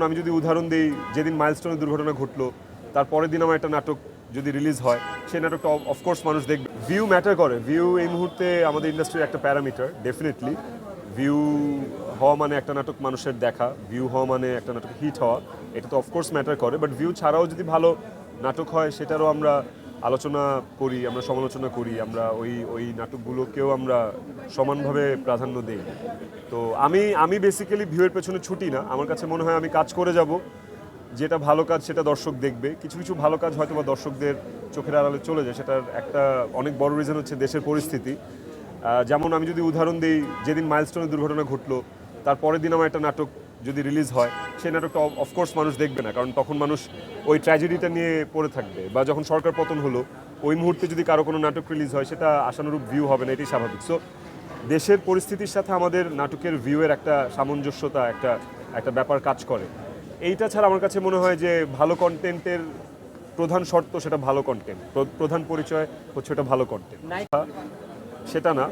আমি যদি উদাহরণ দিই, যেদিন মাইলস্টোনের দুর্ঘটনা ঘটলো তার পরের দিন আমার একটা নাটক যদি রিলিজ হয়, সেই নাটকটা অফকোর্স মানুষ দেখবে। ভিউ ম্যাটার করে। ভিউ এই মুহূর্তে আমাদের ইন্ডাস্ট্রির একটা প্যারামিটার। ডেফিনেটলি ভিউ হওয়া মানে একটা নাটক মানুষের দেখা, ভিউ হওয়া মানে একটা নাটক হিট হওয়া, এটা তো অফকোর্স ম্যাটার করে। বাট ভিউ ছাড়াও যদি ভালো নাটক হয় সেটারও আমরা আলোচনা করি, আমরা সমালোচনা করি, আমরা ওই নাটকগুলোকেও আমরা সমানভাবে প্রাধান্য দিই। তো আমি বেসিক্যালি ভিউয়ের পেছনে ছুটি না। আমার কাছে মনে হয় আমি কাজ করে যাব, যেটা ভালো কাজ সেটা দর্শক দেখবে। কিছু কিছু ভালো কাজ হয়তো বা দর্শকদের চোখের আড়ালে চলে যায়, সেটার একটা অনেক বড় রিজন হচ্ছে দেশের পরিস্থিতি। যেমন আমি যদি উদাহরণ দিই, যেদিন মাইলস্টোনের দুর্ঘটনা ঘটলো তার পরের দিন আমার একটা নাটক যদি রিলিজ হয়, সেই নাটকটা অফকোর্স মানুষ দেখবে না, কারণ তখন মানুষ ওই ট্র্যাজেডিটা নিয়ে পড়ে থাকবে। বা যখন সরকার পতন হলো ওই মুহূর্তে যদি কারো কোনো নাটক রিলিজ হয়, সেটা আশানুরূপ ভিউ হবে না, এটাই স্বাভাবিক। সো দেশের পরিস্থিতির সাথে আমাদের নাটকের ভিউয়ের একটা সামঞ্জস্যতা, একটা ব্যাপার কাজ করে। এইটা ছাড়া আমার কাছে মনে হয় যে ভালো কন্টেন্টের প্রধান শর্ত সেটা ভালো কন্টেন্ট, প্রধান পরিচয় হচ্ছে এটা ভালো কন্টেন্ট। সেটা না,